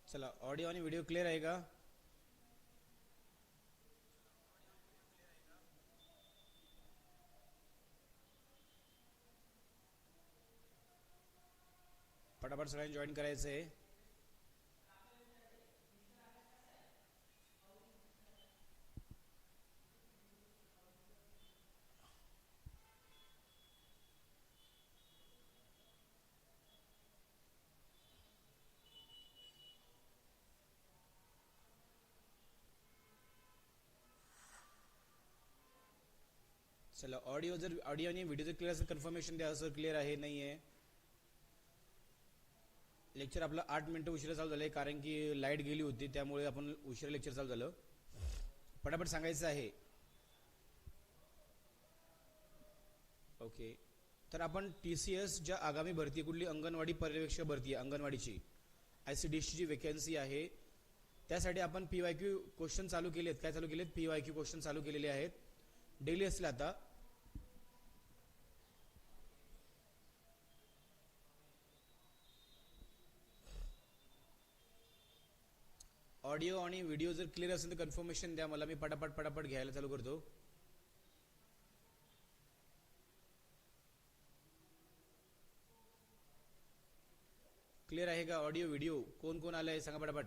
चला, ऑडिओ आणि video clear आहे का? पटापट सगळ्यांनी जॉईन करायचं आहे. चला, ऑडिओ आणि व्हिडिओ जर क्लिअर असेल कन्फर्मेशन द्या. सर क्लिअर आहे नाही आहे? लेक्चर आपलं 8 मिनिटं उशिरा चालू झालं आहे कारण की लाईट गेली होती, त्यामुळे आपण उशिरा लेक्चर चालू झालं. पटापट सांगायचं आहे. ओके, तर आपण TCS ज्या आगामी भरती कुठली अंगणवाडी पर्यवेक्षक भरती आहे, अंगणवाडीची ICDC ची वेकन्सी आहे, त्यासाठी आपण PYQ क्वेश्चन चालू केलेत. काय चालू केलेत? PYQ क्वेश्चन चालू केलेले आहेत. डेली असले आता. ऑडिओ आणि व्हिडिओ जर क्लिअर असेल तर कन्फर्मेशन द्या मला. मी पटापट घ्यायला चालू करतो. क्लिअर आहे का ऑडिओ व्हिडिओ? कोण कोण आलंय सांगा पटापट.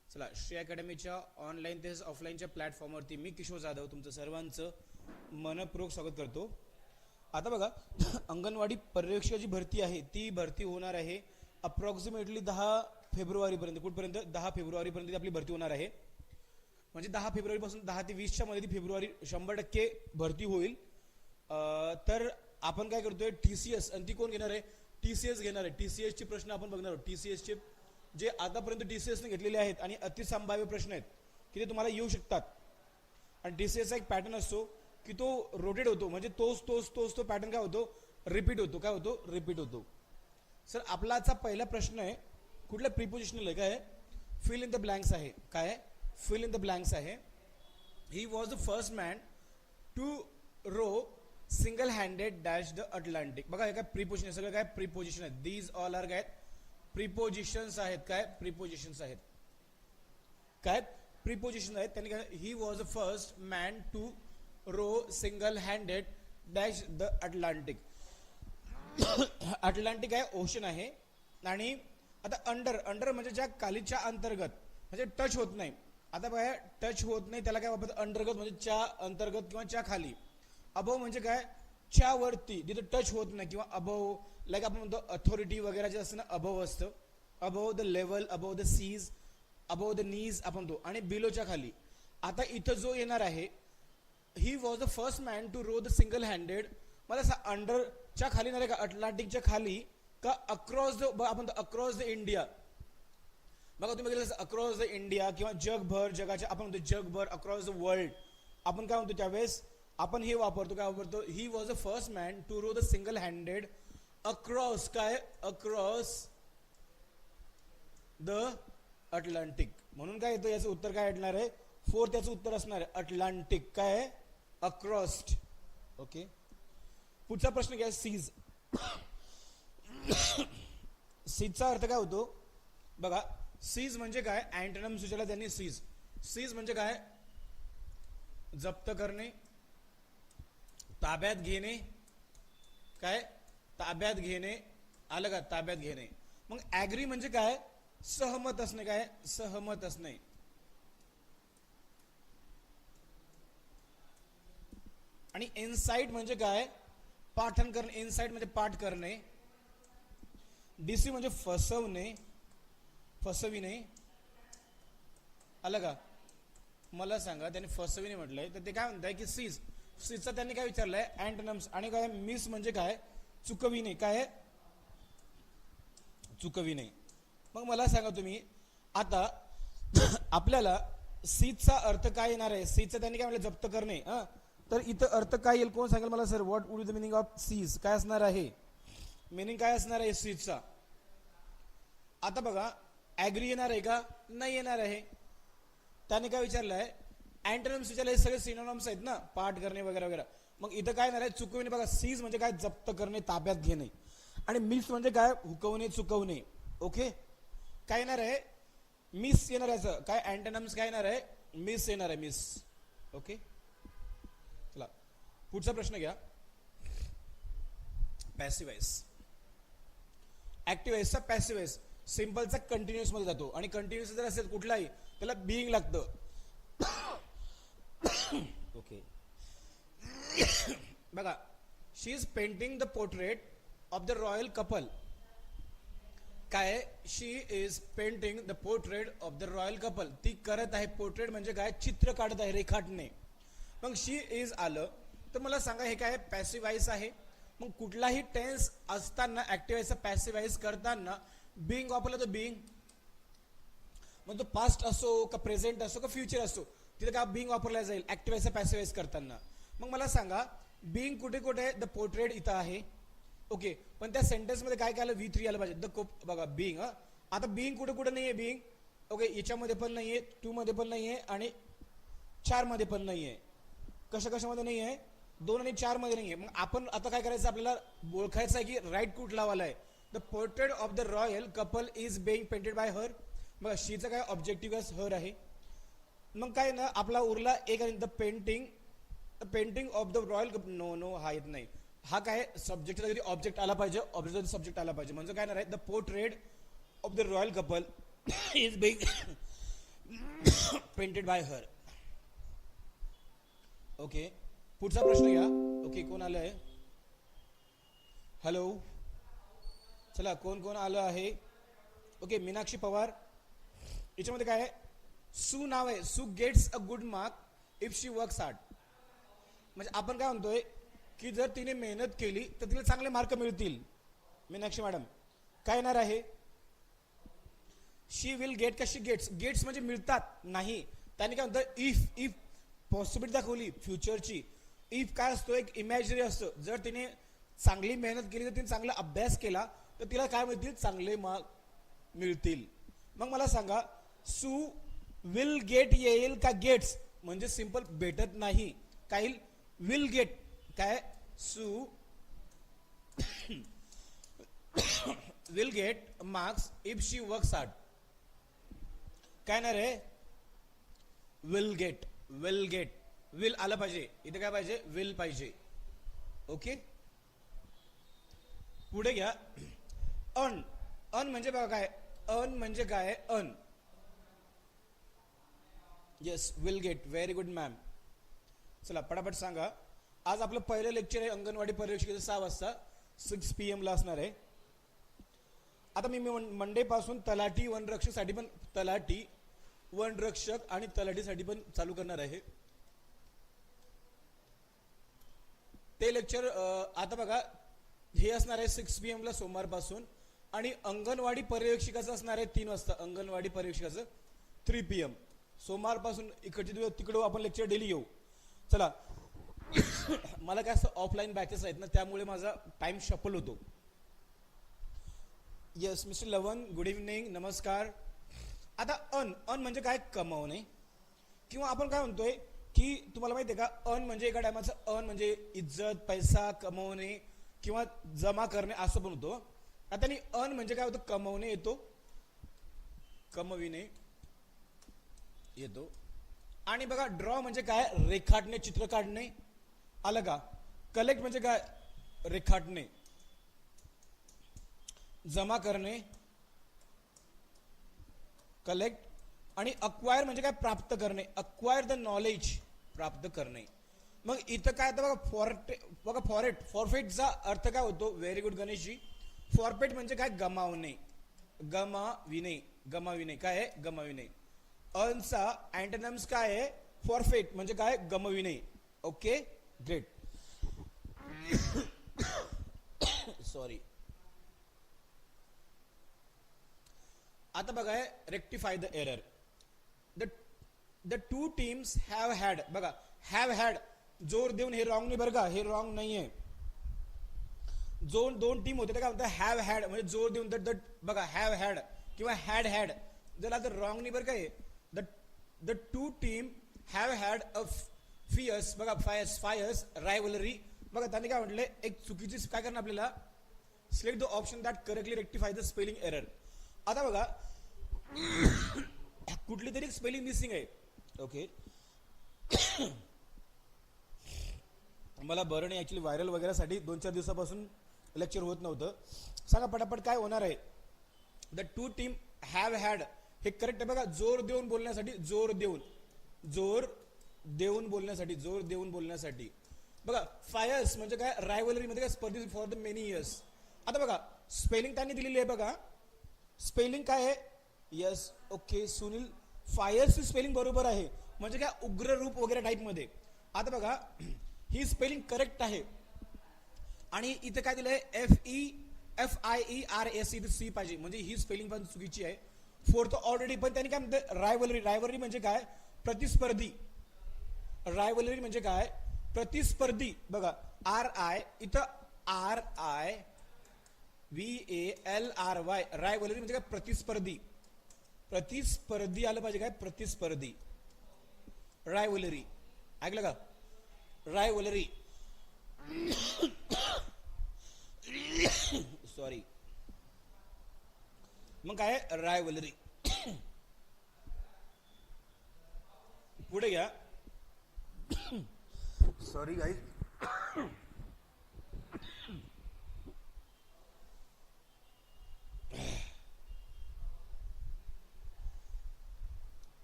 चला, श्री अकॅडमीच्या ऑनलाईन तसेच ऑफलाईनच्या प्लॅटफॉर्मवरती मी किशोर जाधव तुमचं सर्वांचं मनपूर्वक स्वागत करतो. आता बघा, अंगणवाडी पर्यवेक्षकाची भरती आहे, ती भरती होणार आहे अप्रॉक्सिमेटली 10 फेब्रुवारीपर्यंत. कुठपर्यंत? 10 फेब्रुवारीपर्यंत आपली भरती होणार आहे. म्हणजे 10 फेब्रुवारीपासून 10 ते 20च्या मध्ये ती फेब्रुवारी 100% भरती होईल. तर आपण काय करतोय, TCS, आणि ती कोण घेणार आहे? TCS घेणार आहे. TCS चे प्रश्न आपण बघणार आहोत. TCS चे जे आतापर्यंत TCS ने घेतलेले आहेत आणि अतिसंभाव्य प्रश्न आहेत की ते तुम्हाला येऊ शकतात. आणि TCS चा एक पॅटर्न असतो की तो रोटेट होतो, म्हणजे तोच पॅटर्न काय होतो? रिपीट होतो. काय होतो? रिपीट होतो. सर, आपला आजचा पहिला प्रश्न आहे कुठल्या प्रिपोजिशनल आहे? काय? फिल इन द ब्लँक्स आहे. काय? फिल इन द ब्लँक्स आहे. He was the first man to row single handed dash the Atlantic. बघा, हे काय प्रिपोजिशन, सगळं काय प्रिपोजिशन आहेत. दीज ऑल आर काय? प्रिपोजिशन्स आहेत. काय? प्रिपोजिशन्स आहेत. काय? प्रिपोजिशन आहेत. त्यांनी काय? He was the first man to row single handed dash the Atlantic. Atlantic आहे, ओशन आहे. आणि आता अंडर म्हणजे ज्या खालीच्या अंतर्गत, म्हणजे टच होत नाही. आता बघा, टच होत नाही त्याला काय वापरतात? अंतर्गत, म्हणजे च्या अंतर्गत किंवा च्या खाली. अबव म्हणजे काय? च्या वरती, जिथे टच होत नाही. किंवा अबव, लाईक आपण म्हणतो अथॉरिटी वगैरे जे असतं ना, अबव असतं. Above the level, above the seas, above the knees आपण म्हणतो. आणि बिलोच्या खाली. आता इथं जो येणार आहे, he was the first man to row the single handed. मला अंडरच्या खाली नाही का? अटलांटिकच्या खाली का अक्रॉस द, आपण अक्रॉस द इंडिया. बघा, तुम्ही बघितलं अक्रॉस द इंडिया किंवा जगभर, जगाच्या आपण म्हणतो जगभर, अक्रॉस द वर्ल्ड आपण काय म्हणतो त्यावेळेस? आपण हे वापरतो. काय वापरतो? He was the first man to row the single handed across. काय? Across the Atlantic. म्हणून काय येतं? याचं उत्तर काय येणार आहे? 4th याचं उत्तर असणार आहे अटलांटिक. काय? अक्रॉस. ओके, पुढचा प्रश्न काय? सीज. सीजचा अर्थ काय होतो? बघा, सीज म्हणजे काय? अँटोनिम सुचवला त्यांनी. सीज म्हणजे काय? जप्त करणे, ताब्यात घेणे. काय? ताब्यात घेणे. आलं का? ताब्यात घेणे. मग ऍग्री म्हणजे काय? सहमत असणे. काय? सहमत असणे. आणि इनसाइट म्हणजे काय? पाठन करणे. इनसाइट म्हणजे पाठ करणे. डिसी म्हणजे फसवणे, फसविणे. आलं का? मला सांगा, त्यांनी फसविणे म्हटलंय तर ते काय म्हणताय की सीजचा त्यांनी काय विचारलंय? अँटोनिम्स. आणि काय? मिस म्हणजे काय? चुकविणे. काय? चुकविणे. मग मला सांगा तुम्ही, आता आपल्याला सीजचा अर्थ काय येणार आहे? सीजचा त्यांनी काय म्हटलं? जप्त करणे. तर इथं अर्थ काय येईल? कोण सांगेल मला? Sir, what would be the meaning of seas? काय असणार आहे मिनिंग? काय असणार आहे सीजचा? आता बघा, ऍग्री येणार आहे का? नाही येणार आहे. त्याने काय विचारलंय? अँटोनिम्स विचारले. सगळे सिनोनिम्स आहेत ना, पाठ करणे वगैरे वगैरे. मग इथं काय येणार आहे? चुकविणे. बघा, सीज म्हणजे काय? जप्त करणे, ताब्यात घेणे. आणि मिस म्हणजे काय, हुकवणे चुकवणे. ओके, काय येणार आहे, मिस येणार आहे. काय अँटोनिम्स काय येणार आहे, मिस येणार आहे, मिस. ओके, चला पुढचा प्रश्न घ्या. पॅसिव्ह वॉइस, ऍक्टिव्ह वॉइसचा पॅसिव्ह वॉइस सिंपलचा कंटिन्युअस मध्ये जातो आणि कंटिन्युअस जर असेल कुठलाही त्याला बिईंग लागतं. ओके, बघा, she is painting the portrait of the royal couple. काय, she is painting the portrait of the royal couple. ती करत आहे, पोर्ट्रेट म्हणजे काय, चित्र काढत आहे, रेखाटणे. मग शी इज आलं तर मला सांगा हे काय, पॅसिव्ह वॉइस आहे. मग कुठलाही टेन्स असताना ऍक्टिव्ह वॉइसचा पॅसिव्ह वॉइस करताना बिंग वापरलं तर बिंग. मग तो पास्ट असो का प्रेझेंट असो का फ्युचर असो तिथे का बिंग वापरला जाईल ऍक्टिव्ह वॉइसचा पॅसिव्ह वॉइस करताना. मग मला सांगा बिंग कुठे कुठे, द पोर्ट्रेट इथं आहे. ओके, पण त्या सेंटेन्स मध्ये काय आलं, V3 आलं पाहिजे. द बघा बिंग. आता बिंग कुठे कुठे नाहीये बिंग. ओके, याच्यामध्ये पण नाहीये, 2 मध्ये पण नाहीये आणि 4 मध्ये पण नाहीये. कशामध्ये नाहीये, 2 आणि 4 मध्ये नाहीये. मग आपण आता काय करायचं, आपल्याला ओळखायचं आहे की राईट कुठला वाला आहे. The portrait of the royal couple is being painted bye हर. बघा शीचं काय ऑब्जेक्टिव्ह हर आहे. मग काय ना आपला उरला एक, the painting of the royal couple. No हा येत नाही. हा काय सब्जेक्टचा कधी ऑब्जेक्ट आला पाहिजे, ऑब्जेक्ट सब्जेक्ट आला पाहिजे. म्हणजे काय ना, the portrait of the royal couple is being painted bye her. Okay, पुढचा प्रश्न घ्या. ओके, कोण आलं आहे, हॅलो, चला कोण कोण आलं आहे. ओके, मीनाक्षी पवार. याच्यामध्ये काय आहे, सू नाव आहे. सू gets a good mark if she works hard. म्हणजे आपण काय म्हणतोय की जर तिने मेहनत केली तर तिला चांगले मार्क मिळतील. मीनाक्षी मॅडम काय येणार आहे, शी विल गेट का शी गेट्स. गेट्स म्हणजे मिळतात नाही, त्याने काय म्हणतं इफ पॉसिबिलिटी दाखवली फ्युचरची. इफ काय असतो, एक इमॅजिनरी असतो. जर तिने चांगली मेहनत केली, तर तिने चांगला अभ्यास केला तर तिला काय मिळतील, चांगले मार्क मिळतील. मग मला सांगा सू विल गेट येईल का गेट्स, म्हणजे सिंपल भेटत नाही. काय विल गेट, काय Sue will get marks if she works hard. काय ना रे, will get, will get, will आलं पाहिजे इथे, काय पाहिजे, विल पाहिजे. ओके, पुढे घ्या. अन, अन म्हणजे बघा काय, अन म्हणजे काय, अन. Yes, will get, very good ma'am. चला पटापट सांगा. आज आपलं पहिलं लेक्चर आहे अंगणवाडी पर्यवेक्षकाचं 6 वाजता 6 PM ला असणार आहे. आता मी मंडे पासून तलाठी वनरक्षकसाठी पण, तलाठी वनरक्षक आणि तलाठीसाठी पण चालू करणार आहे ते लेक्चर. आता बघा हे असणार आहे 6 PM ला सोमवारपासून. आणि अंगणवाडी पर्यवेक्षकाचं असणार आहे 3 वाजता. अंगणवाडी पर्यवेक्षकाचं 3 PM सोमवारपासून. इकडचे दिवस तिकडं आपण लेक्चर डेली घेऊ. चला मला काय असं ऑफलाईन बॅचेस आहेत ना, त्यामुळे माझा टाइम शफल होतो. येस मिस्टर लवन, गुड इव्हनिंग, नमस्कार. आता अन, अन म्हणजे काय, कमवणे. किंवा आपण काय म्हणतोय की तुम्हाला माहिती आहे का, अन म्हणजे एका टायमाचं अन म्हणजे इज्जत, पैसा कमवणे किंवा जमा करणे असं पण होतो. आता अन म्हणजे काय होतं, कमवणे येतो, कमविणे येतो. आणि बघा ड्रॉ म्हणजे काय, रेखाटणे, चित्र काढणे, आलं का. कलेक्ट म्हणजे काय, रेखाटणे. जमा करणे, कलेक्ट. आणि अक्वायर म्हणजे काय, प्राप्त करणे, अक्वायर द नॉलेज, प्राप्त करणे. मग इथं काय बघा फॉरफेटचा अर्थ काय होतो, व्हेरी गुड गणेशजी. फॉरफेट म्हणजे काय, गमावणे, गमाविणे, गमाविणे. काय आहे, गमाविणे. अनचा अँटोनिम्स काय आहे, फॉरफेट म्हणजे काय, गमविणे. Okay, great. सॉरी. आता बघा rectify the error. The two teams have had. बघा हॅव हॅड जोर देऊन, हे रॉंग नाही बरं का, हे रॉंग नाहीये. दोन टीम होते काय म्हणतात, हॅव हॅड म्हणजे जोर देऊन. बघा हॅव हॅड किंवा हॅड हॅड जर आता रॉंग नाही बरं काय. The two team have had a बघा फायर्स रायव्हलरी. बघा त्यांनी काय म्हटले, एक चुकीची काय करणं आपल्याला, select the option that correctly rectify the spelling error. आता बघा कुठली तरी स्पेलिंग मिसिंग आहे. ओके मला बरं नाही ऍक्च्युली, व्हायरल वगैरेसाठी 2-4 दिवसापासून लेक्चर होत नव्हतं. सांगा पटापट काय होणार आहे. The two team have had, हे करेक्ट आहे बघा. जोर देऊन बोलण्यासाठी, जोर देऊन बोलण्यासाठी बघा. फायर्स म्हणजे काय, रायव्हलरी मध्ये काय, स्पर्धी फॉर द मेनी इयर्स. आता बघा स्पेलिंग त्यांनी दिलेली आहे बघा. स्पेलिंग काय आहे, यस ओके सुनील, फायर्सची स्पेलिंग बरोबर आहे, म्हणजे काय उग्र रूप वगैरे टाईप मध्ये. आता बघा ही स्पेलिंग करेक्ट आहे आणि इथे काय दिलंय, FIERS पाहिजे, म्हणजे ही स्पेलिंग पण चुकीची आहे. फोर्थ ऑलरेडी, पण त्यांनी काय म्हणते रायव्हलरी म्हणजे काय, प्रतिस्पर्धी. रायव्हलरी म्हणजे काय, प्रतिस्पर्धी. बघा RI इथं RIVALRY, रायव्हलरी म्हणजे काय, प्रतिस्पर्धी आलं पाहिजे, काय प्रतिस्पर्धी. रायव्हलरी ऐकलं का, रायव्हलरी सॉरी, मग काय रायव्हलरी. पुढे घ्या, सॉरी गाईज.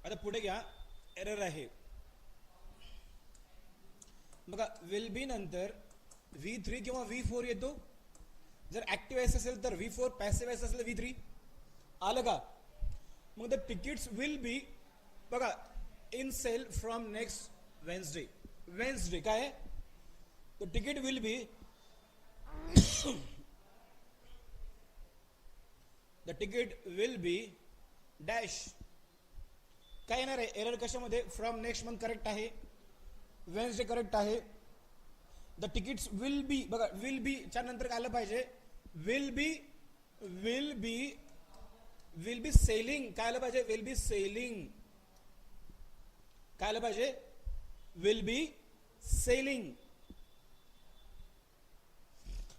आता पुढे घ्या, एरर आहे बघा. विल बी नंतर V3 किंवा V4 येतो. जर ऍक्टिव्ह एस असेल तर V4, पॅसिव्ह एस असेल V3. आलं का. मग द तिकीट्स विल बी बघा in sale from next Wednesday काय, the ticket will be the ticket will be dash. काय येणार आहे एरर कशामध्ये, फ्रॉम नेक्स्ट मंथ करेक्ट आहे, वेन्सडे करेक्ट आहे. द तिकीट्स विल बी बघा, विल बी च्या नंतर काय आलं पाहिजे, विल बी सेलिंग. काय आलं पाहिजे, विल बी सेलिंग. काय आलं पाहिजे, will be selling.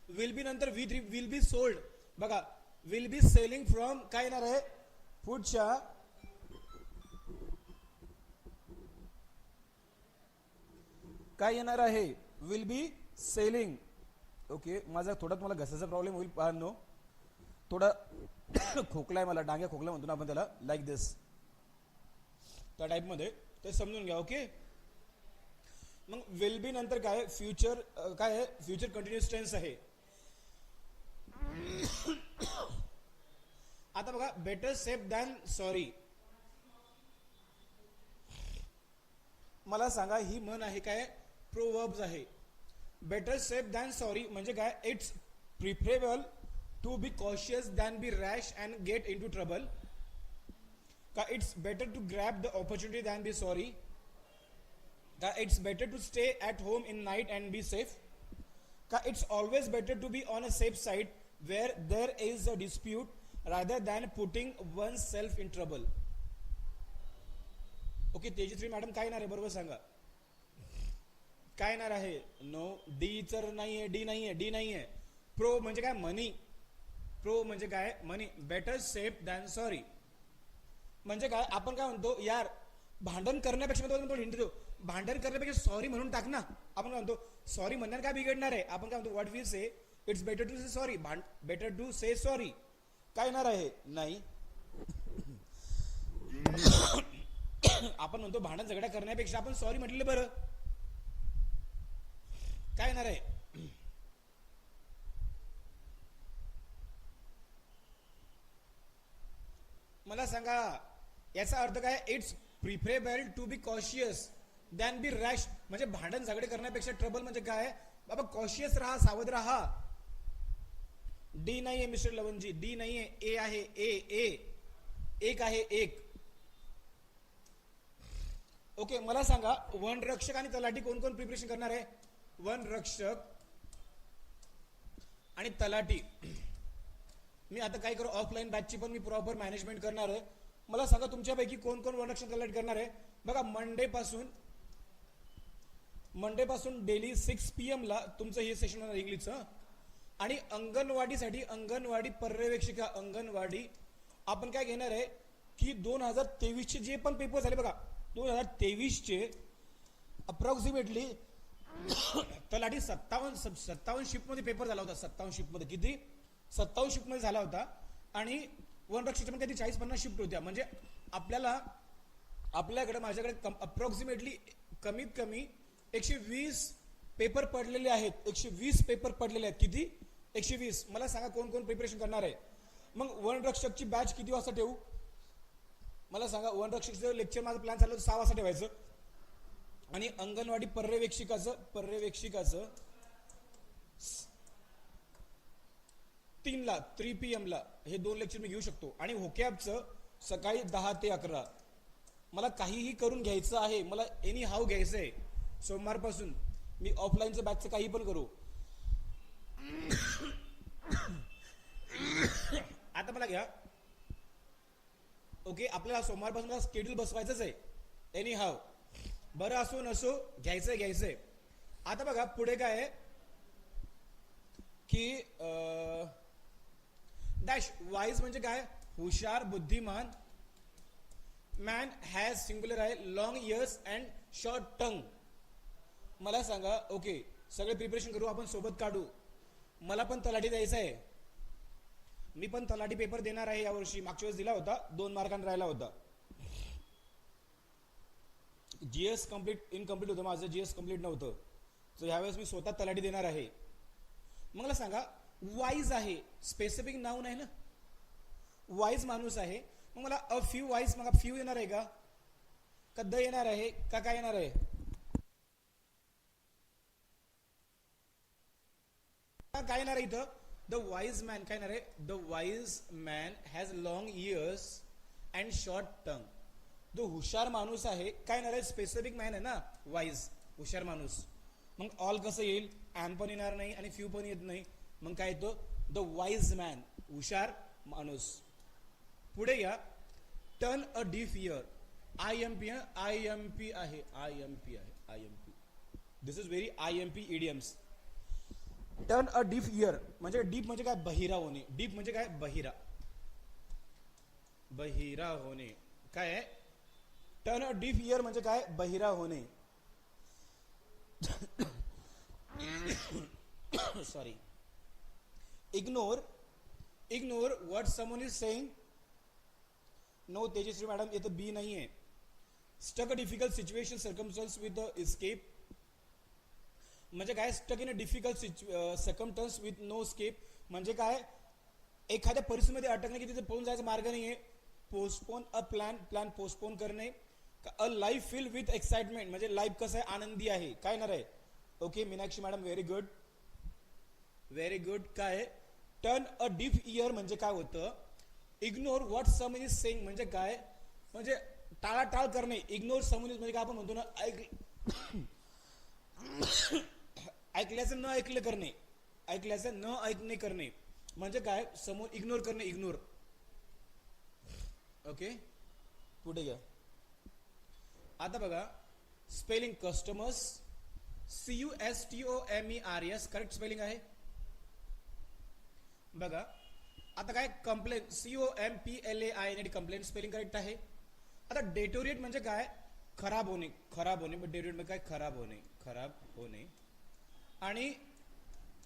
Will be नंतर V3 विल बी सोल्ड. बघा विल बी सेलिंग फ्रॉम काय येणार आहे पुढच्या, काय येणार आहे, विल बी सेलिंग. ओके माझा थोडा तुम्हाला घसाचा प्रॉब्लेम होईल पाहनो, थोडा खोकला आहे मला, डांग्या खोकला म्हणतो ना आपण त्याला, लाईक दिस त्या टाईप मध्ये, ते समजून घ्या. ओके मग विल बी नंतर काय, फ्युचर काय आहे, फ्युचर कंटिन्युअस टेन्स आहे. आता बघा बेटर सेफ दॅन सॉरी. मला सांगा ही म्हण आहे काय, प्रोवर्ब्स आहे. बेटर सेफ दॅन सॉरी म्हणजे काय, it's preferable to be cautious than be rash and get in to trouble. का it's better to grab the opportunity than be sorry. का it's better to stay at home in night and be safe. का it's always better to be on a safe side where there is a dispute rather than putting oneself in trouble. Okay Tejashree madam काय येणार आहे बरोबर सांगा, काय येणार आहे. No D तर नाहीये, डी नाहीये. प्रो म्हणजे काय, मनी. प्रो म्हणजे काय, मनी. बेटर सेफ दॅन सॉरी म्हणजे काय, आपण काय म्हणतो यार भांडण करण्यापेक्षा, हिंट देऊ, भांडण करण्यापेक्षा सॉरी म्हणून टाक ना. आपण काय म्हणतो, सॉरी म्हणण्यात काय बिघडणार आहे. आपण काय म्हणतो, what we say, it's better to say sorry, better to say sorry. काय येणार आहे, नाही. आपण म्हणतो भांडण झगडा करण्यापेक्षा आपण सॉरी म्हटलेलं बरं. काय येणार आहे, मला सांगा. याचा अर्थ काय, it's preferable to be cautious than be rash म्हणजे भांडण झगडे करण्यापेक्षा ट्रबल म्हणजे काय बाबा, कॉशियस राहा, सावध राहा. डी नाहीये मिस्टर लवनजी, डी नाहीये, ए आहे. एक आहे, एक. ओके मला सांगा वन रक्षक आणि तलाठी कोण कोण प्रिपरेशन करणार आहे, वन रक्षक आणि तलाठी. मी आता काय करू, ऑफलाईन बॅचची पण मी प्रॉपर मॅनेजमेंट करणार आहे. मला सांगा तुमच्यापैकी कोण कोण वन रक्षक तलाठी करणार आहे. बघा मंडे पासून डेली 6 PM ला तुमचं हे सेशन होणार इंग्लिशचं. आणि अंगणवाडीसाठी अंगणवाडी पर्यवेक्षिका अंगणवाडी आपण काय घेणार आहे की 2023चे जे पण पेपर झाले बघा 2023चे अप्रॉक्सिमेटली तलाठी 57 शिफ्टमध्ये पेपर झाला होता. 57 शिफ्टमध्ये किती 57 शिफ्टमध्ये झाला होता. आणि वनरक्षकच्या पण काही 40-50 शिफ्ट होत्या. म्हणजे आपल्याकडे माझ्याकडे अप्रॉक्सिमेटली कमीत कमी 120 पेपर पडलेले आहेत. 120 पेपर पडलेले आहेत. किती 120. मला सांगा कोण कोण प्रिपरेशन करणार आहे. मग वनरक्षकची बॅच किती वाजता ठेवू मला सांगा. वनरक्षकचं लेक्चर माझं प्लॅन चाललं 6 वाजता ठेवायचं. आणि अंगणवाडी पर्यवेक्षिकाचं 3 PM ला हे 2 लेक्चर मी घेऊ शकतो. आणि होकॅबचं सकाळी 10 ते 11. मला काहीही करून घ्यायचं आहे. मला एनी हाव घ्यायचं आहे. सोमवारपासून मी ऑफलाईनचं बॅचचं काही पण करू. आता मला घ्या. ओके आपल्याला सोमवारपासून स्केड्यूल बसवायचंच आहे. एनी हाव बरं असो नसो घ्यायचंय. आता बघा पुढे काय आहे की डॅश वाईज म्हणजे काय हुशार बुद्धिमान. मॅन हॅज सिंग्युलर आहे. लॉंग इयर्स अँड शॉर्ट टंग. मला सांगा. ओके सगळे प्रिपरेशन करू आपण सोबत काढू. मला पण तलाठी द्यायचा आहे. मी पण तलाठी पेपर देणार आहे यावर्षी. मागच्या वेळेस दिला होता 2 मार्कांनी राहिला होता. जीएस इनकम्प्लीट होतं माझं. जीएस कम्प्लीट नव्हतं. तर ह्यावेळेस मी स्वतः तलाठी देणार आहे. मग मला सांगा वाईज आहे स्पेसिफिक नाऊन आहे ना. वाईज माणूस आहे. मग मला अ फ्यू वाईज मग फ्यू येणार आहे का द येणार आहे का काय येणार आहे. काय येणार आहे इथं द वाईज मॅन काय येणार आहे. The wise man has long ears and short tongue. जो हुशार माणूस आहे काय येणार आहे स्पेसिफिक मॅन आहे ना वाईज हुशार माणूस. मग ऑल कसं येईल ॲन पण येणार नाही आणि फ्यू पण येत नाही. मग काय येतो द वाईज मॅन हुशार माणूस. पुढे या turn a deaf year. IMP आहे. IMP this is very IMP idioms. Turn a deaf year म्हणजे डीप म्हणजे काय बहिरा होणे. डीप म्हणजे काय बहिरा होणे. काय आहे टर्न अ डीफ इयर म्हणजे काय बहिरा होणे. Sorry. Ignore what someone is saying. No Tejashree madam इथं बी नाही आहे. Stuck a difficult situation circumstance with escape म्हणजे काय stuck in a difficult circumstance with no escape म्हणजे काय एखाद्या परिस्थितीमध्ये अटकणे की तिथे पळून जायचा मार्ग नाही आहे. पोस्टपोन अ प्लॅन पोस्टपोन करणे. A life fill with excitement म्हणजे लाईफ कसं आहे आनंदी आहे. काय येणार आहे. Okay Meenakshi madam very good. काय टर्न अ डीप इयर म्हणजे काय होतं. Ignore what someone is saying म्हणजे काय म्हणजे टाळाटाळ करणे. इग्नोर समवन इज म्हणजे काय आपण म्हणतो ना ऐकल्याचं न ऐकणे करणे म्हणजे काय समोर इग्नोर करणे. इग्नोर. ओके पुढे घ्या. आता बघा spelling customers CUSTOMERS correct spelling आहे. बघा आता काय complaint COMPLAIN complaint spelling correct आहे. आता डेटोरिएट म्हणजे काय खराब होणे. डेटोरिएट म्हणजे काय खराब होणे. आणि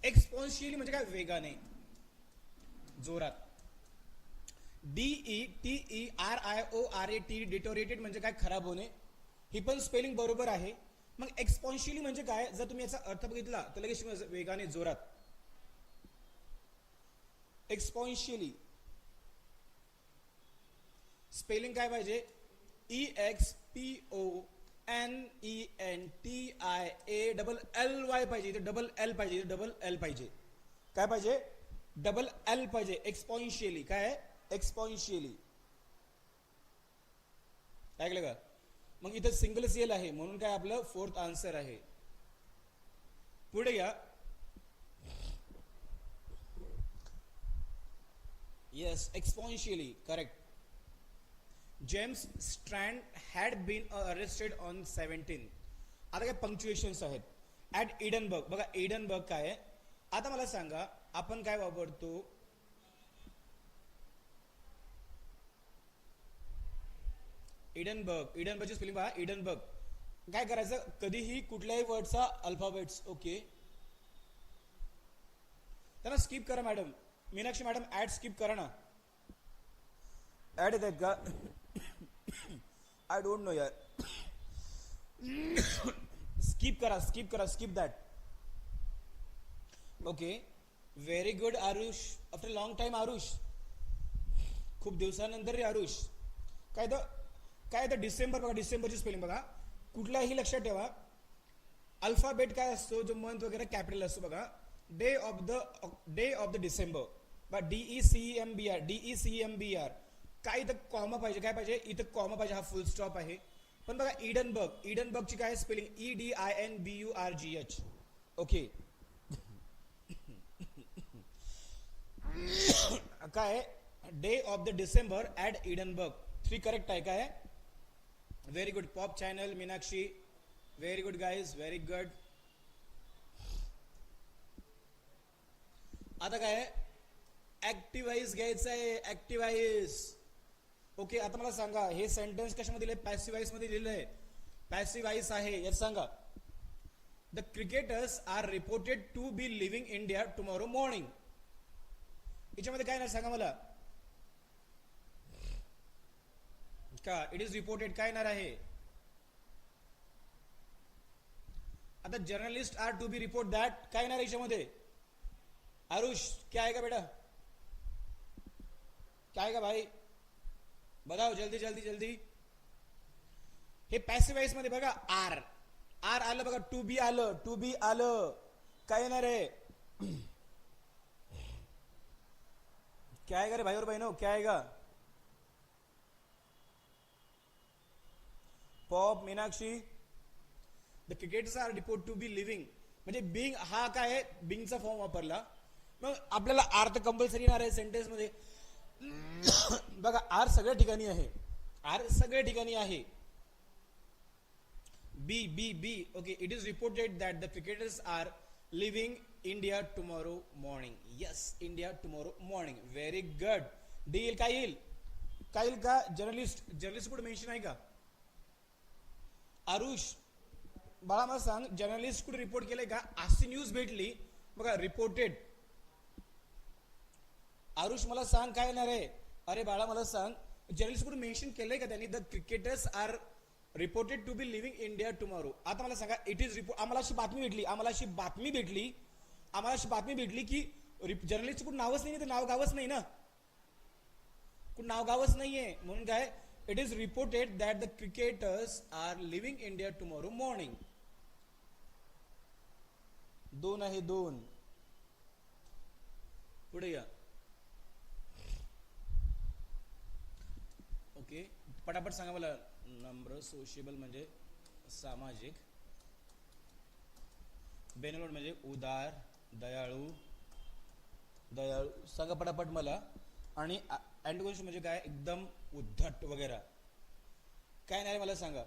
एक्सपोन्शियली म्हणजे काय वेगाने जोरात. DETERIORAT डिटोरिएटेड म्हणजे काय खराब होणे. ही पण स्पेलिंग बरोबर आहे. मग एक्सपोन्शियली म्हणजे काय जर तुम्ही याचा अर्थ बघितला तर लगेच वेगाने जोरात. एक्सपोन्शियली स्पेलिंग काय पाहिजे EXPONENTIALLY पाहिजे. डबल एल पाहिजे. काय पाहिजे डबल एल पाहिजे. एक्सपोन्शियली काय आहे एक्सपोन्शियली. ऐकलं का. मग इथं सिंगल CL आहे म्हणून काय आपलं 4th आन्सर आहे. पुढे या. Yes exponentially correct. James Strand had been arrested on 17. आता काय पंक्च्युएशन्स आहेत. At Edinburgh. बघा एडनबर्ग काय आहे. आता मला सांगा आपण काय वापरतो? इडनबर्गची स्पेलिंग पहा, इडनबर्ग. काय करायचं, कधीही कुठल्याही वर्डचा अल्फाबेट्स. ओके, त्यांना स्किप करा madam. Meenakshi madam ad skip करा ना. ऍड येत आहेत का? आय डोंट नो यार. स्किप करा, skip that. Okay, very good Aarush. After long time Aarush, खूप दिवसानंतर रे आरुष. काय तर डिसेंबर बघा, डिसेंबरची स्पेलिंग बघा. कुठल्याही लक्षात ठेवा, अल्फाबेट काय असतो, जो मंथ वगैरे कॅपिटल असतो बघा. Day of the December, DECEMBR, DECEMBR. काय इथं कॉमा पाहिजे, काय पाहिजे इथं कॉमा पाहिजे, हा फुल स्टॉप आहे. पण बघा इडनबर्गची काय स्पेलिंग, EDINBURGH. ओके, काय day of the December at Edinburgh. 3 correct आहे. काय very good. Pop channel Meenakshi, very good guys, very good. आता काय ऍक्टिव्हाइज घ्यायचं आहे, ऍक्टिव्हाइज. ओके, आता मला सांगा हे सेंटेन्स कशामध्ये दिले, पॅसिव्हाइज मध्ये दिलेलं. पॅसिव्हाइज आहे, यात सांगा. The cricketers are reported to be leaving India tomorrow morning. याच्यामध्ये काय नाही सांगा मला. का इट इज रिपोर्टेड काय येणार आहे? आता journalist are to be report that काय येणार याच्यामध्ये? आरुष क्या आएगा बेटा, क्या आएगा भाई, बताओ जल्दी जल्दी जल्दी. हे पॅसिव्ह वॉइस मध्ये बघा, आर आलं बघा, टू बी आलं. काय येणार आहे? क्या आएगा रे भाई और बहनों, क्या आएगा? पॉप Meenakshi, the cricketers are report to be leaving. म्हणजे बिंग हा काय आहे, बिंगचा फॉर्म वापरला. मग आपल्याला आर तर कंपल्सरी येणार आहे सेंटेन्स मध्ये. बघा आर सगळ्या ठिकाणी आहे. B. Okay, it is reported that the cricketers are leaving India tomorrow morning. Yes, India tomorrow morning. Very good. D येईल, काय येईल का? जर्नलिस्ट कुठे मेन्शन आहे का? आरुष बाळा मला सांग, जर्नलिस्ट कुठे रिपोर्ट केलंय का? अशी न्यूज भेटली बघा, रिपोर्टेड. आरुष मला सांग काय येणार आहे? अरे बाळा मला सांग, जर्नलिस्ट कुठे मेन्शन केलंय का त्यांनी, the cricketers are reported to be leaving India tomorrow. आता मला सांगा, इट इज रिपोर्ट. आम्हाला अशी बातमी भेटली की जर्नलिस्ट कुठं नावच नाही, तर नाव गावच नाही ना, कुठं नाव गावच नाहीये. म्हणून काय, it is reported that the cricketers are leaving India tomorrow morning. 2 आहे 2. पुढे या. ओके, पटापट सांगा मला. नम्र, सोशिएबल म्हणजे सामाजिक. बेनलोड म्हणजे उदार, दयाळू सांगा पटापट मला. आणि अँटोगोनिस्ट म्हणजे काय, एकदम उद्धट वगैरे. काय नाही मला सांगा.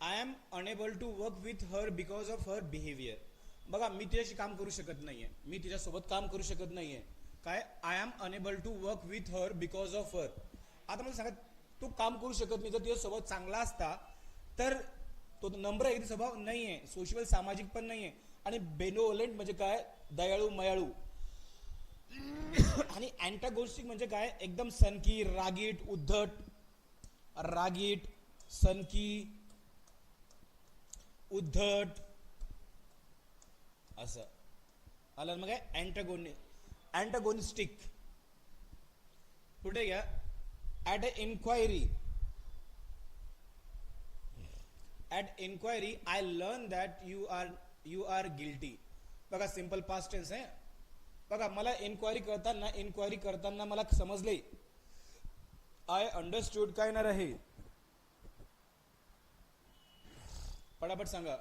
I am unable to work with her because of her behaviour. बघा मी तिच्याशी काम करू शकत नाहीये, मी तिच्यासोबत काम करू शकत नाहीये. काय, I am unable to work with her because of her. आता मला सांगा, तो काम करू शकत नाही. जर तुझा स्वभाव चांगला असता तर तो नम्र आहे, स्वभाव नाहीये, सोशियल सामाजिक पण नाहीये. आणि बेनोलेंट म्हणजे काय, दयाळू मयाळू. आणि अँटागोनिस्टिक म्हणजे काय, एकदम सनकी, रागीट, उद्धट, सनकी, उद्धट असं आलं. मग काय अँटागोनिस्टिक. पुढे घ्या. At inquiry I learn that you are guilty. बघा सिंपल पास्ट टेन्स आहे. बघा मला इन्क्वायरी करताना मला समजले, आय अंडरस्टूड. काय येणार आहे? पटापट सांगा.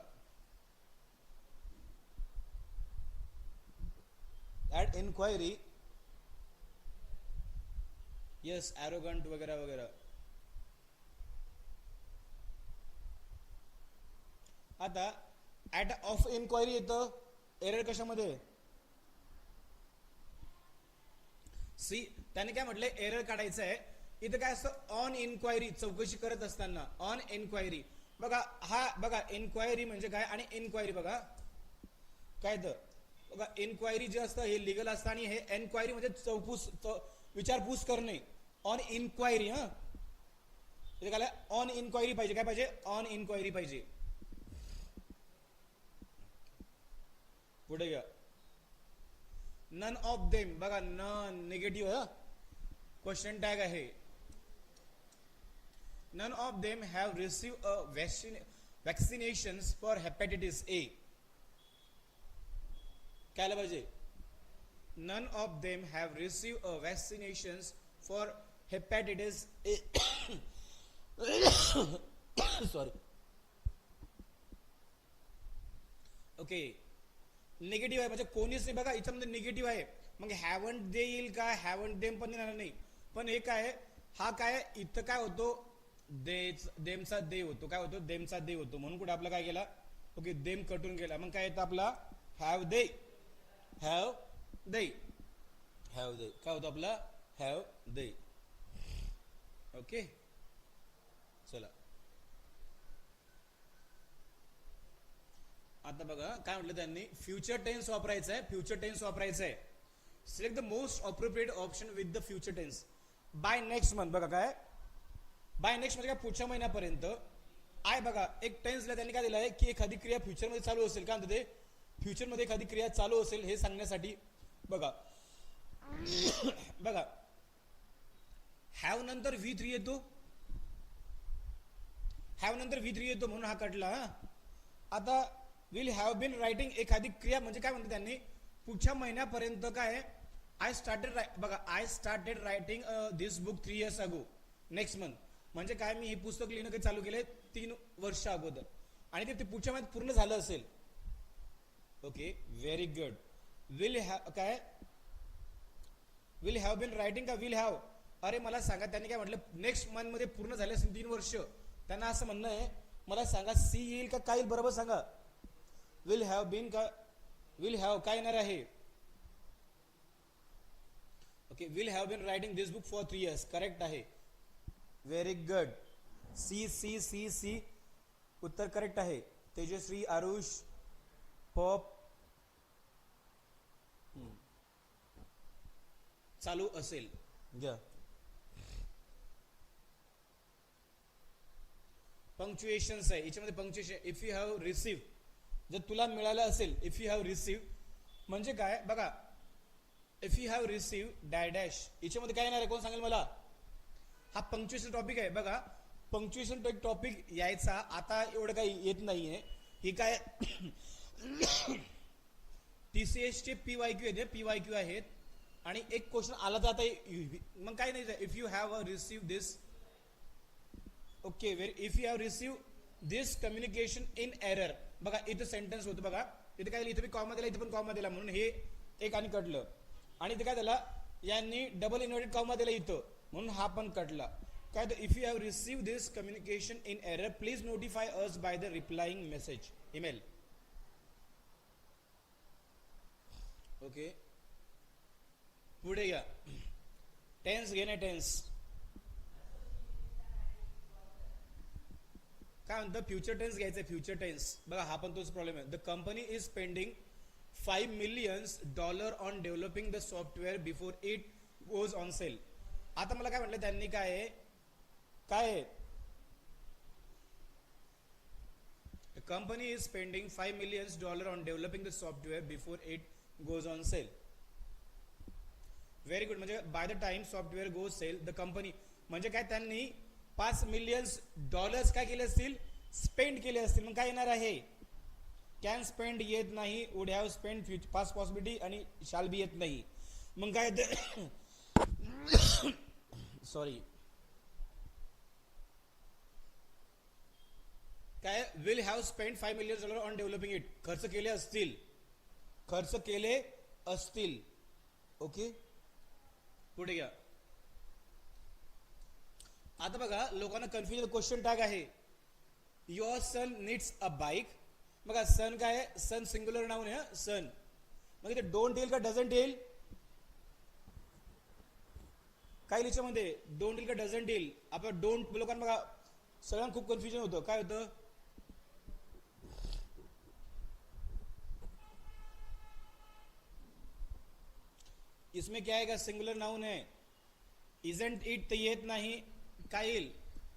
ॲट इन्क्वायरी, येस, ॲरोगंट वगैरे. आता ॲट ऑफ इन्क्वायरी येतं, एरर कशामध्ये? सी त्याने काय म्हटलंय एरर काढायचं आहे. इथं काय असतं ऑन इन्क्वायरी, चौकशी करत असताना ऑन इन्क्वायरी. बघा हा बघा इन्क्वायरी म्हणजे काय आणि इन्क्वायरी बघा काय तर बघा इन्क्वायरी जे असतं हे लिगल असतं आणि हे एन्क्वायरी म्हणजे विचारपूस करणे. ऑन इन्क्वायरी हा काय ऑन इन्क्वायरी पाहिजे, काय पाहिजे ऑन इन्क्वायरी पाहिजे. पुढे घ्या नन ऑफ देम बघा नन निगेटिव्ह क्वेश्चन टॅग आहे. None of them have receive a vaccination for hepatitis A. काय पाहिजे none of them have receive a vaccination for hepatitis A. Sorry okay negative आहे म्हणजे कोणीच नाही बघा याच्यामध्ये निगेटिव्ह आहे. मग हॅवंट दे येईल का, हॅवंट देम पण येणार नाही. पण हे काय हा काय इथं काय होतो देमचा दे होतो, काय होतो देमचा दे होतो. म्हणून कुठे आपला काय गेला ओके देम कटून गेला. मग काय येतं आपला have they, have they, have they काय होतं आपला हॅव दे. ओके चला आता बघा काय म्हटलं त्यांनी फ्युचर टेन्स वापरायचं आहे. फ्युचर टेन्स वापरायचं आहे. Select the most appropriate option with the future tense. By next month बघा काय बाय नेक्स्ट म्हणजे काय पुढच्या महिन्यापर्यंत आहे. बघा एक टेन्स दिला त्यांनी काय दिलं आहे की एखादी क्रिया फ्युचरमध्ये चालू असेल. काय म्हणते ते फ्युचरमध्ये एखादी क्रिया चालू असेल हे सांगण्यासाठी. बघा बघा हॅव नंतर V3 येतो, हॅव नंतर V3 येतो म्हणून हा कटला. आता विल हॅव बीन रायटिंग एखादी क्रिया म्हणजे काय म्हणते त्यांनी पुढच्या महिन्यापर्यंत काय I started writing this book 3 years ago. Next month म्हणजे काय मी हे पुस्तक लिहिणं काही चालू केलंय 3 वर्ष अगोदर आणि ते पुढच्या महिन्यात पूर्ण झालं असेल. Okay very good. Will have been writing का विल हॅव. अरे मला सांगा त्यांनी काय म्हटलं नेक्स्ट मंथ मध्ये पूर्ण झाले असेल 3 वर्ष. त्यांना असं म्हणणं आहे मला सांगा सी येईल का काय येईल बरोबर सांगा. विल हॅव बीन का विल हॅव काय येणार आहे. Okay will have been writing this book for 3 years correct आहे. Very good. C C C C उत्तर करेक्ट आहे. तेजश्री आरुष पॉप चालू असेल घ्या. पंक्च्युएशन्स आहे याच्यामध्ये punctuation. If you have receive जर तुला मिळालं असेल इफ यू हॅव रिसीव्ह म्हणजे काय बघा if you have receive dash dash याच्यामध्ये काय येणार आहे कोण सांगेल मला. हा पंक्च्युएशन टॉपिक आहे. बघा पंक्च्युएशन टॉपिक यायचा आता एवढं काही येत नाहीये. हे काय TCS चे PYQ येते PYQ आहेत आणि एक क्वेश्चन आला जाता मग काय नाही if you have receive this okay if you have receive this communication in error. बघा इथं सेंटेन्स होतं बघा इथे काय इथे कॉमा दिला इथे पण कॉमा दिला म्हणून हे एक आणि कटलं आणि इथे काय झाला यांनी डबल इन्व्हर्टेड कॉमा दिला इथं म्हणून हा पण कटला. काय तर if you have receive this communication in error please notify us by the replying message email. Okay पुढे घ्या टेन्स घेणे. टेन्स काय म्हणतं फ्युचर टेन्स घ्यायचंय. फ्युचर टेन्स बघा हा पण तोच प्रॉब्लेम आहे. The company is spending $5 million on developing the software before it goes on sale. आता मला काय म्हटलं त्यांनी काय the company is spending $5 million on developing the software before it goes on sale. Very good. म्हणजे by the time software goes sale the company म्हणजे काय त्यांनी $5 million काय केले असतील स्पेंड केले असतील. मग काय येणार आहे कॅन स्पेंड येत नाही. Would have spend past possibility आणि शाल बी येत नाही. मग काय सॉरी काय will have spend $5 million on developing it. खर्च केले असतील खर्च केले असतील. ओके पुढे घ्या. आता बघा लोकांना कन्फ्युजन क्वेश्चन टॅग आहे. Your son needs a bike. बघा सन काय आहे सन सिंग्युलर नाउन आहे सन. मग इथे डोंट येईल का डझंट येईल काय याच्यामध्ये डोंट डील का डझंट डील. आपण डोंट लोकांना बघा सगळ्यांना खूप कन्फ्युजन होतं. काय होतं, इसमें क्या आएगा, सिंगुलर नाउन है. इजंट इट तर येत नाही. काय येईल,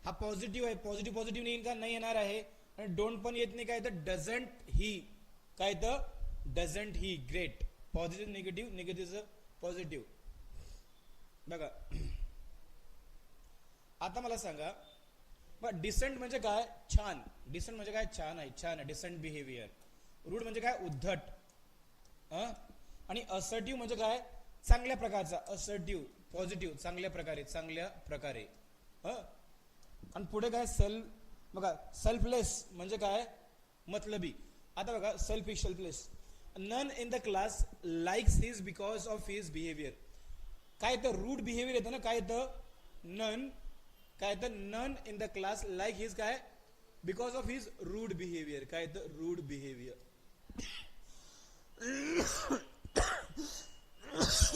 हा पॉझिटिव्ह आहे, पॉझिटिव्ह पॉझिटिव्ह येईल का, नाही येणार आहे. आणि डोंट पण येत नाही. काय तर डझंट ही, काय तर doesn't he. Great. Positive negative, negative positive. बघा आता मला सांगा बघ, डिसेंट म्हणजे काय, छान. डिसेंट म्हणजे काय, छान आहे, छान आहे, डिसेंट बिहेवियर. रूड म्हणजे काय, उद्धट. आणि असर्टिव्ह म्हणजे काय, चांगल्या प्रकारचा. असर्टिव्ह पॉझिटिव्ह, चांगल्या प्रकारे, चांगल्या प्रकारे. आणि पुढे काय, सेल्फ. बघा सेल्फलेस म्हणजे काय, मतलबी. आता बघा selfish, selfless. None in the class likes his because of his behaviour. काय तर रूड बिहेवियर येतं ना, काय तर नन, काय तर none in the class like his काय, because of his rude behaviour. काय तर रूड बिहेवियर.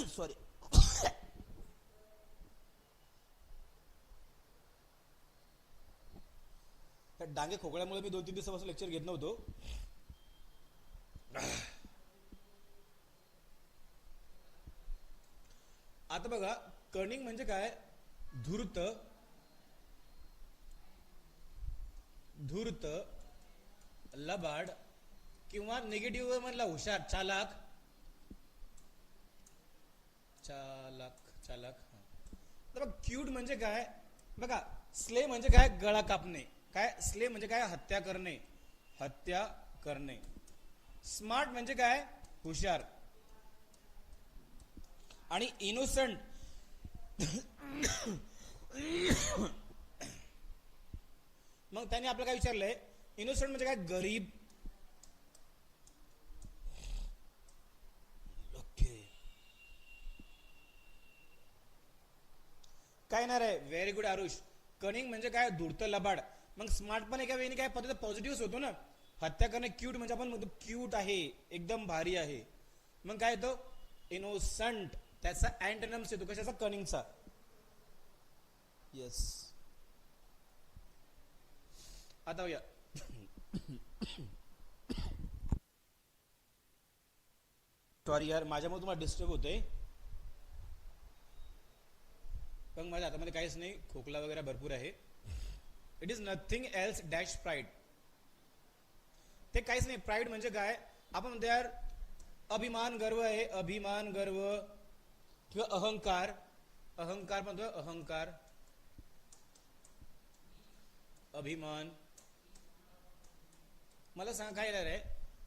सॉरी. डांगे खोकल्यामुळे मी 2-3 दिवसापासून लेक्चर घेत नव्हतो. आता बघा कनिंग म्हणजे काय, धूर्त, धूर्त, लबाड, किंवा निगेटिव्ह म्हणला हुशार, चालाक. चालाक, चालाक. तर बघ क्यूट म्हणजे काय, बघा स्ले म्हणजे काय, गळा कापणे. काय स्ले म्हणजे काय, हत्या करणे, हत्या करणे. स्मार्ट म्हणजे काय, हुशार. आणि इनोसंट मग त्याने आपल्याला काय विचारलंय, इनोसंट म्हणजे काय, गरीब. ओके, काय नाही रे, व्हेरी गुड आरुष. कनिंग म्हणजे काय, धूर्त, लबाड. मग स्मार्ट पण एका वेळी काय पद्धत पॉझिटिव्ह होतो ना. हत्या करणे, क्यूट म्हणजे आपण म्हणतो क्यूट आहे, एकदम भारी आहे. मग काय येतो, इनोसंट. त्याचा अँटोनिम्स येतो कशाचा, कनिंगचा. येस. आता बघूया. सॉरी यार, माझ्यामुळे तुम्हाला डिस्टर्ब होतंय. पण माझ्या हातामध्ये काहीच नाही, खोकला वगैरे भरपूर आहे. It is nothing else dash pride. ते काहीच नाही. प्राईड म्हणजे काय, आपण म्हणतो यार अभिमान, गर्व आहे, अभिमान, गर्व, किंवा अहंकार. अहंकार म्हणतो, अहंकार, अभिमान. मला सांगा काय येणार आहे,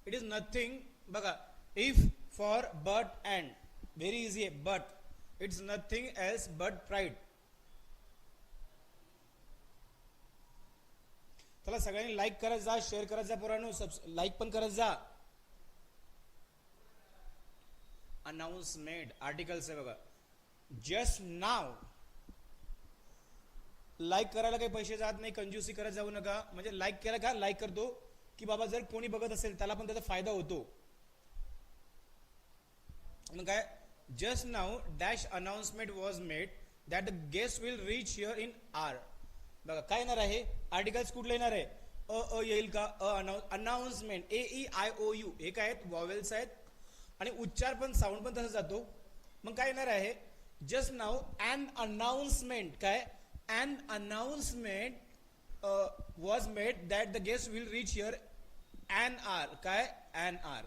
इट इज नथिंग. बघा if, for, but, and. Very easy आहे. But, it's nothing else but pride. चला सगळ्यांनी लाईक करत जा, शेअर करत जा पोरांनो, लाईक पण करत जा. अनाउन्समेंट, आर्टिकल्स आहे बघा. जस्ट नाव. लाईक करायला काही पैसे जात नाही, कंजूसी करत जाऊ नका. म्हणजे लाईक केला का, लाईक करतो की बाबा जर कोणी बघत असेल त्याला पण त्याचा फायदा होतो. मग काय, just now dash announcement was made that the guest will reach here in R. बघा काय येणार आहे, आर्टिकल्स कुठलं येणार आहे, अ येईल का, अनाउन्समेंट, AEIOU. हे काय आहेत, वॉवेल्स आहेत. आणि उच्चार पण, साऊंड पण तसं जातो. मग काय येणार आहे, जस्ट नाव अन अनाउन्समेंट. काय, an announcement was made that the guest will reach here an hour. काय, अन आर.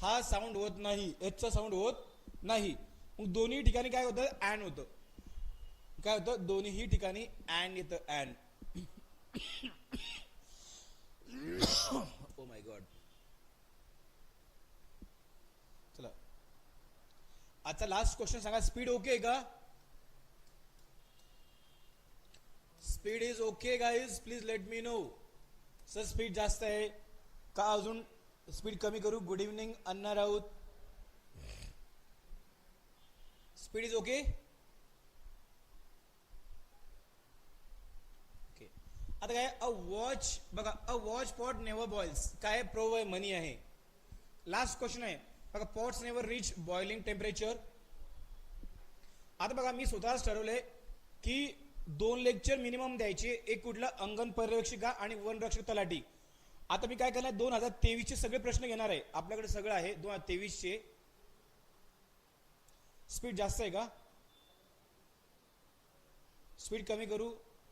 हा साऊंड होत नाही, एचचा साऊंड होत नाही. मग दोन्ही ठिकाणी काय होतं, अन होतं. काय होतं, दोन्ही ठिकाणी अन येतं, अन. Oh my God. चला आजचा लास्ट क्वेश्चन सांगा, स्पीड ओके का, speed is okay guys, please let me know. Sir speed जास्त आहे का, अजून स्पीड कमी करू. Good evening Anna Raut. Speed is okay. Okay. आता काय, अ वॉच. बघा a watch pot never boils. काय, प्रो आहे, मनी आहे. लास्ट क्वेश्चन आहे बघा, pots never reach boiling temperature. आता बघा मी स्वतःच ठरवलंय की 2 लेक्चर मिनिमम द्यायचे, एक कुठलं अंगण पर्यवेक्षिका आणि वनरक्षक तलाठी. आता मी काय करणार, 2023 चे सगळे प्रश्न घेणार आहे, आपल्याकडे सगळं आहे 2023 चे. स्पीड जास्त आहे का, स्पीड कमी करू,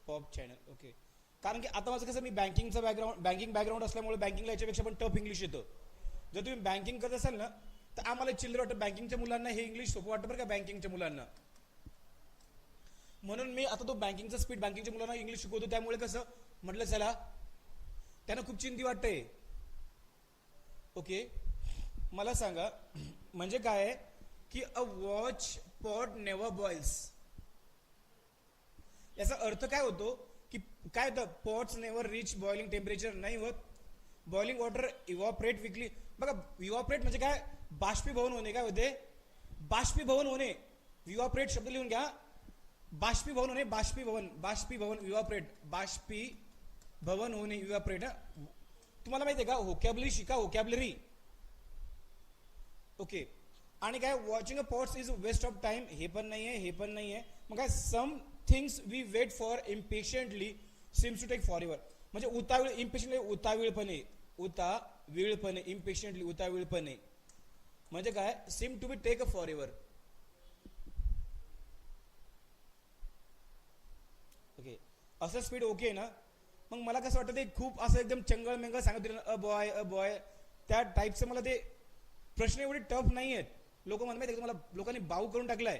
पॉप चॅनल ओके. कारण की आता माझं कसं, मी बँकिंगचं बॅकग्राऊंड असल्यामुळे बँकिंगला याच्यापेक्षा पण टफ इंग्लिश येतं. जर तुम्ही बँकिंग करत असाल ना तर आम्हाला चिल्लर वाटतं, बँकिंगच्या मुलांना हे इंग्लिश सोपं वाटतं बरं का बँकिंगच्या मुलांना. म्हणून मी आता तो बँकिंगचा स्पीड बँकिंगच्या मुलांना इंग्लिश शिकवतो. त्यामुळे कसं म्हटलं चला, त्यांना खूप चिंती वाटते. ओके, मला सांगा म्हणजे काय आहे की a watch pot never boils, याचा अर्थ काय होतो की काय होतं, pots never reach boiling temperature, नाही होत. Boiling water evaporate quickly. बघा इव्हॉपरेट म्हणजे काय, बाष्पीभवन होणे. काय होते, बाष्पीभवन होणे. इव्हॉपरेट शब्द लिहून घ्या, बाष्पीभवन होणे, बाष्पीभवन, बाष्पीभवन, इव्हॉपरेट, बाष्पीभवन होणे, इव्हॉपरेट. तुम्हाला माहिती आहे का, व्होकॅब्युलरी शिका, व्होकॅब्युलरी. ओके, आणि काय, watching a pots is waste of time, हे पण नाही आहे, हे पण नाही आहे. मग काय, some things we wait for impatiently seems to take for ever. म्हणजे उतावीळ, इम्पेशंटली उतावीळपणे, उतावीळपणे, इम्पेशंटली उतावीळपणे म्हणजे काय, seem to be take a for ever. Okay, असं स्पीड ओके आहे ना. मग मला कसं वाटतं, ते खूप असं एकदम चंगळ मेंगळ सांगत अ बॉय त्या टाईपचं मला ते प्रश्न एवढे टफ नाही आहेत. लोक मला माहिती, तुम्हाला लोकांनी बाऊ करून टाकलाय.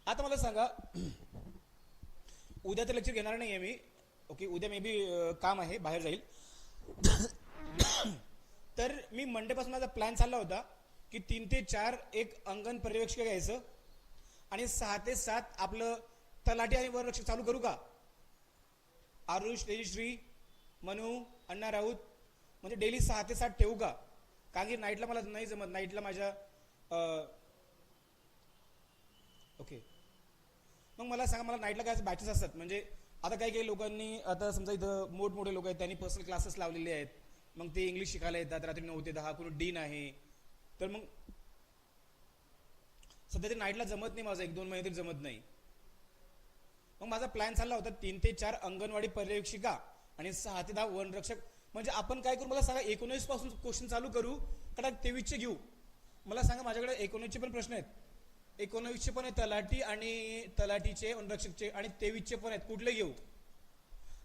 आता मला सांगा, उद्या तर लेक्चर घेणार नाही आहे मी. ओके, उद्या मे बी काम आहे, बाहेर जाईल. तर मी मंडे पासून माझा प्लॅन चालला होता की 3 ते 4 एक अंगण पर्यवेक्षक घ्यायचं आणि 6 ते 7 आपलं तलाठी आणि वनरक्षक चालू करू का. आरुष, तेजश्री, मनू, अण्णा राऊत, म्हणजे डेली 6 ते 7 ठेवू का. कारण की नाईटला मला नाही जमत, नाईटला माझ्या ओके. मग मला सांगा, मला नाईटला काय बॅचेस असतात. म्हणजे आता काही लोकांनी, आता समजा इथं मोठमोठे लोक आहेत, त्यांनी पर्सनल क्लासेस लावलेले आहेत. मग ते इंग्लिश शिकायला येतात रात्री 9 ते 10. कोणी डीन आहे. तर मग सध्या ते नाईटला जमत नाही माझं, 1-2 महिने तरी जमत नाही. मग माझा प्लॅन चालला होता 3 ते 4 अंगणवाडी पर्यवेक्षिका आणि 6 ते 10 वनरक्षक. म्हणजे आपण काय करू, मला सांगा, 19 पासून क्वेश्चन चालू करू का 23 चे घेऊ. मला सांगा, माझ्याकडे 19 चे पण प्रश्न आहेत, 19 चे पण आहेत तलाठी आणि तलाठीचे, वनरक्षकचे, आणि 23 चे पण आहेत. कुठले घेऊ.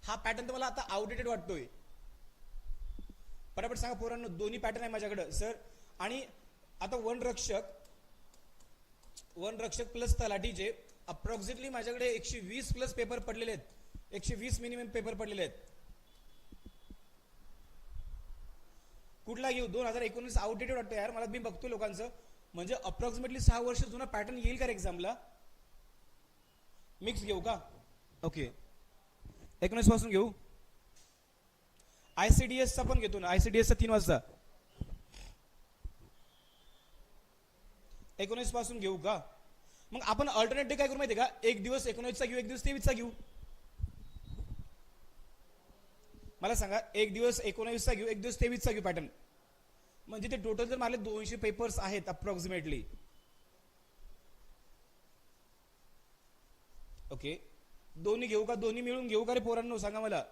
हा पॅटर्न तर मला आता आउटडेटेड वाटतोय. पटापट सांगा पोरांनो, दोन्ही पॅटर्न आहे माझ्याकडे सर. आणि आता वनरक्षक प्लस तलाठीचे अप्रॉक्सिमेटली माझ्याकडे 120 प्लस पेपर पडलेले आहेत. 120 मिनिमम पेपर पडलेले आहेत. कुठला घेऊ. 2019 आउटडेटेड वाटतं यार मला. मी बघतो लोकांचं, म्हणजे अप्रॉक्सिमेटली 6 वर्ष जुना पॅटर्न येईल का एक्झामला. मिक्स घेऊ का. ओके, 19 पासून घेऊ. आयसीडीएसचा पण घेतो ना, आयसीडीएसचा 3 वाजता. 19 पासून घेऊ का. मग आपण अल्टरनेटिव्ह काय करू माहिती का, एक दिवस 19 चा घेऊ, एक दिवस 23 चा घेऊ. मला सांगा, एक दिवस 19 चा घेऊ, एक दिवस 23 चा घेऊ पॅटर्न. म्हणजे ते टोटल जर मला 200 पेपर्स आहेत अप्रॉक्सिमेटली. ओके, दोन्ही घेऊ का, दोन्ही मिळून घेऊ का रे पोरांनो, सांगा मला.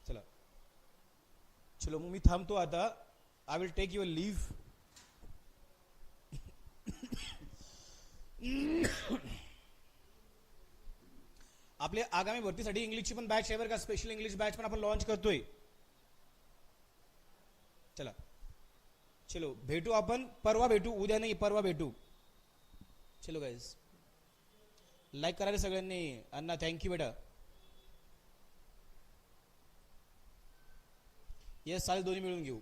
चला चलो, मग मी थांबतो आता. I will take your leave. आपल्या आगामी भरतीसाठी इंग्लिशची पण बॅच आहे बरं का, स्पेशल इंग्लिश बॅच पण आपण लॉन्च करतोय. चला चलो, भेटू आपण परवा, भेटू उद्या नाही, परवा भेटू. चलो गाइस, लाईक करा रे सगळ्यांनी. अण्णा थँक्यू बेटा. येस, चालेल, दोन्ही मिळून घेऊ.